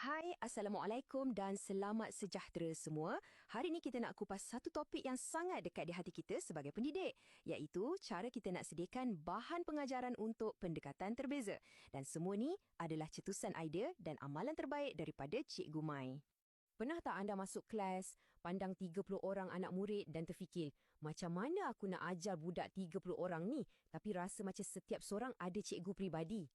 Hai, Assalamualaikum dan selamat sejahtera semua. Hari ini kita nak kupas satu topik yang sangat dekat di hati kita sebagai pendidik, iaitu cara kita nak sediakan bahan pengajaran untuk pendekatan terbeza. Dan semua ni adalah cetusan idea dan amalan terbaik daripada Cikgu Mai. Pernah tak anda masuk kelas, pandang 30 orang anak murid dan terfikir, macam mana aku nak ajar budak 30 orang ni tapi rasa macam setiap seorang ada cikgu peribadi?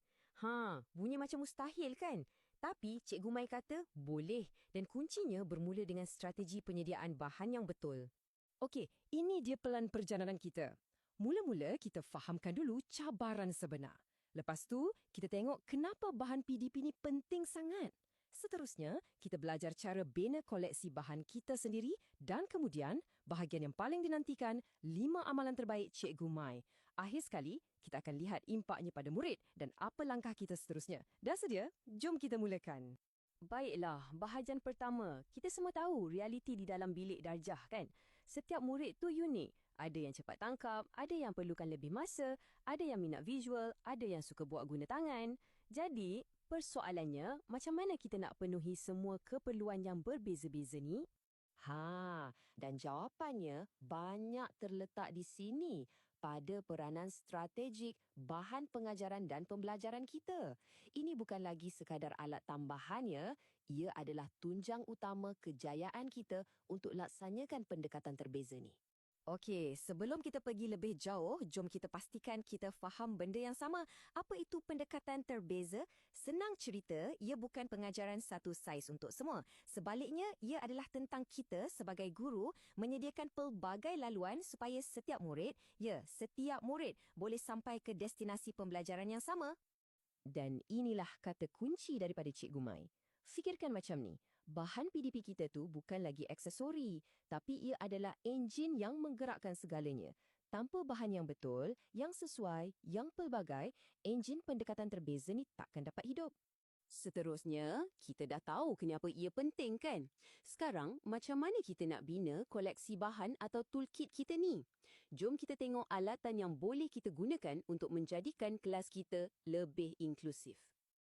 Bunyi macam mustahil kan? Tapi Cikgu Mai kata boleh dan kuncinya bermula dengan strategi penyediaan bahan yang betul. Okey, ini dia pelan perjalanan kita. Mula-mula kita fahamkan dulu cabaran sebenar. Lepas tu, kita tengok kenapa bahan PDP ni penting sangat. Seterusnya, kita belajar cara bina koleksi bahan kita sendiri dan kemudian, bahagian yang paling dinantikan, 5 amalan terbaik Cikgu Mai. Akhir sekali, kita akan lihat impaknya pada murid dan apa langkah kita seterusnya. Dah sedia? Jom kita mulakan. Baiklah, bahagian pertama. Kita semua tahu realiti di dalam bilik darjah kan? Setiap murid tu unik. Ada yang cepat tangkap, ada yang perlukan lebih masa, ada yang minat visual, ada yang suka buat guna tangan. Jadi, persoalannya, macam mana kita nak penuhi semua keperluan yang berbeza-beza ni? Dan jawapannya banyak terletak di sini pada peranan strategik bahan pengajaran dan pembelajaran kita. Ini bukan lagi sekadar alat tambahannya, ia adalah tunjang utama kejayaan kita untuk laksanakan pendekatan terbeza ni. Okey, sebelum kita pergi lebih jauh, jom kita pastikan kita faham benda yang sama. Apa itu pendekatan terbeza? Senang cerita, ia bukan pengajaran satu saiz untuk semua. Sebaliknya, ia adalah tentang kita sebagai guru menyediakan pelbagai laluan supaya setiap murid boleh sampai ke destinasi pembelajaran yang sama. Dan inilah kata kunci daripada Cikgu Mai. Fikirkan macam ni, bahan PDP kita tu bukan lagi aksesori, tapi ia adalah enjin yang menggerakkan segalanya. Tanpa bahan yang betul, yang sesuai, yang pelbagai, enjin pendekatan terbeza ni takkan dapat hidup. Seterusnya, kita dah tahu kenapa ia penting kan? Sekarang, macam mana kita nak bina koleksi bahan atau toolkit kita ni? Jom kita tengok alatan yang boleh kita gunakan untuk menjadikan kelas kita lebih inklusif.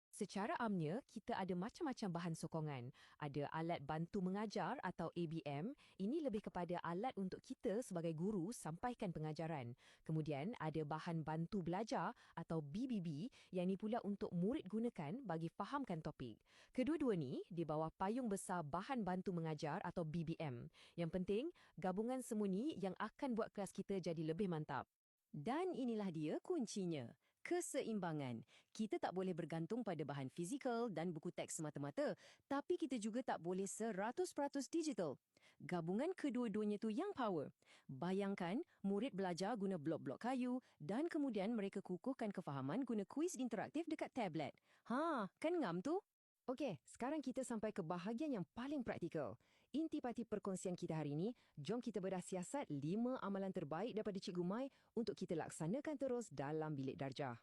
Secara amnya, kita ada macam-macam bahan sokongan. Ada alat bantu mengajar atau ABM. Ini lebih kepada alat untuk kita sebagai guru sampaikan pengajaran. Kemudian ada bahan bantu belajar atau BBB yang ni pula untuk murid gunakan bagi fahamkan topik. Kedua-dua ni di bawah payung besar bahan bantu mengajar atau BBM. Yang penting, gabungan semua ni yang akan buat kelas kita jadi lebih mantap. Dan inilah dia kuncinya, keseimbangan. Kita tak boleh bergantung pada bahan fizikal dan buku teks semata-mata, tapi kita juga tak boleh 100% digital. Gabungan kedua-duanya tu yang power. Bayangkan, murid belajar guna blok-blok kayu dan kemudian mereka kukuhkan kefahaman guna kuis interaktif dekat tablet. Kan ngam tu? Okey, sekarang kita sampai ke bahagian yang paling praktikal. Intipati perkongsian kita hari ini, jom kita bedah siasat 5 amalan terbaik daripada Cikgu Mai untuk kita laksanakan terus dalam bilik darjah.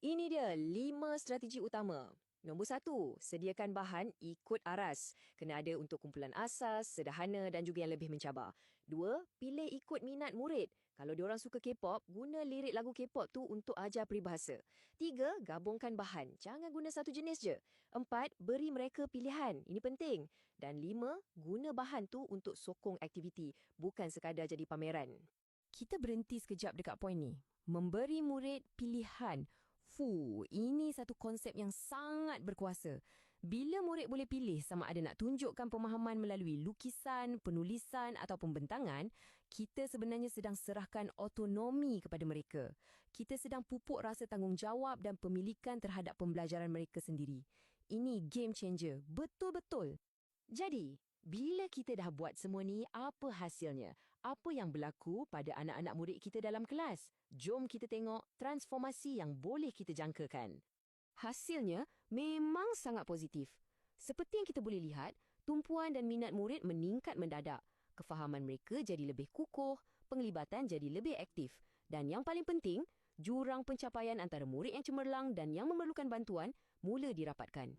Ini dia 5 strategi utama. Nombor 1, sediakan bahan ikut aras. Kena ada untuk kumpulan asas, sederhana dan juga yang lebih mencabar. 2, pilih ikut minat murid. Kalau diorang suka K-pop, guna lirik lagu K-pop tu untuk ajar peribahasa. 3, gabungkan bahan. Jangan guna satu jenis je. 4, beri mereka pilihan. Ini penting. Dan 5, guna bahan tu untuk sokong aktiviti, bukan sekadar jadi pameran. Kita berhenti sekejap dekat poin ni. Memberi murid pilihan. Ini satu konsep yang sangat berkuasa. Bila murid boleh pilih sama ada nak tunjukkan pemahaman melalui lukisan, penulisan atau pembentangan, kita sebenarnya sedang serahkan autonomi kepada mereka. Kita sedang pupuk rasa tanggungjawab dan pemilikan terhadap pembelajaran mereka sendiri. Ini game changer, betul-betul. Jadi, bila kita dah buat semua ni, apa hasilnya? Apa yang berlaku pada anak-anak murid kita dalam kelas? Jom kita tengok transformasi yang boleh kita jangkakan. Hasilnya memang sangat positif. Seperti yang kita boleh lihat, tumpuan dan minat murid meningkat mendadak. Kefahaman mereka jadi lebih kukuh, penglibatan jadi lebih aktif. Dan yang paling penting, jurang pencapaian antara murid yang cemerlang dan yang memerlukan bantuan mula dirapatkan.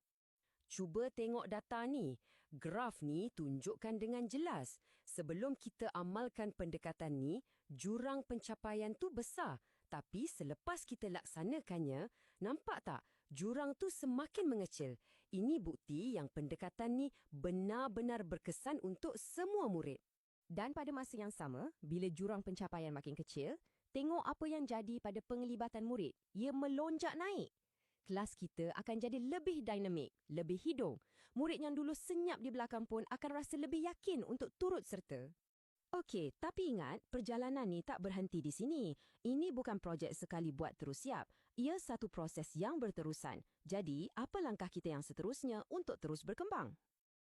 Cuba tengok data ni. Graf ni tunjukkan dengan jelas. Sebelum kita amalkan pendekatan ni, jurang pencapaian tu besar. Tapi selepas kita laksanakannya, nampak tak? Jurang tu semakin mengecil. Ini bukti yang pendekatan ni benar-benar berkesan untuk semua murid. Dan pada masa yang sama, bila jurang pencapaian makin kecil, tengok apa yang jadi pada penglibatan murid. Ia melonjak naik. Kelas kita akan jadi lebih dinamik, lebih hidung. Murid yang dulu senyap di belakang pun akan rasa lebih yakin untuk turut serta. Okey, tapi ingat, perjalanan ni tak berhenti di sini. Ini bukan projek sekali buat terus siap. Ia satu proses yang berterusan. Jadi, apa langkah kita yang seterusnya untuk terus berkembang?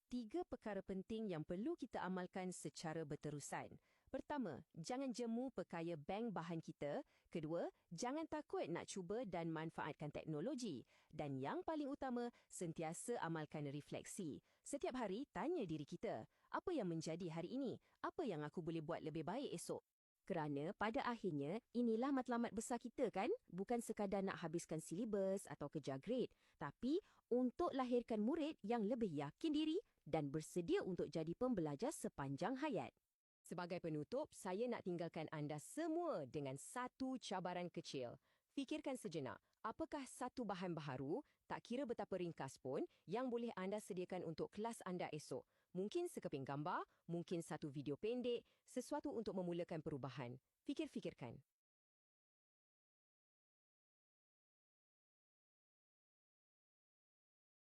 3 perkara penting yang perlu kita amalkan secara berterusan. Pertama, jangan jemu perkaya bank bahan kita. Kedua, jangan takut nak cuba dan manfaatkan teknologi. Dan yang paling utama, sentiasa amalkan refleksi. Setiap hari, tanya diri kita, apa yang menjadi hari ini? Apa yang aku boleh buat lebih baik esok? Kerana pada akhirnya, inilah matlamat besar kita kan? Bukan sekadar nak habiskan silibus atau kejar grade, tapi untuk lahirkan murid yang lebih yakin diri dan bersedia untuk jadi pembelajar sepanjang hayat. Sebagai penutup, saya nak tinggalkan anda semua dengan satu cabaran kecil. Fikirkan sejenak, apakah satu bahan baharu, tak kira betapa ringkas pun, yang boleh anda sediakan untuk kelas anda esok? Mungkin sekeping gambar, mungkin satu video pendek, sesuatu untuk memulakan perubahan. Fikir-fikirkan.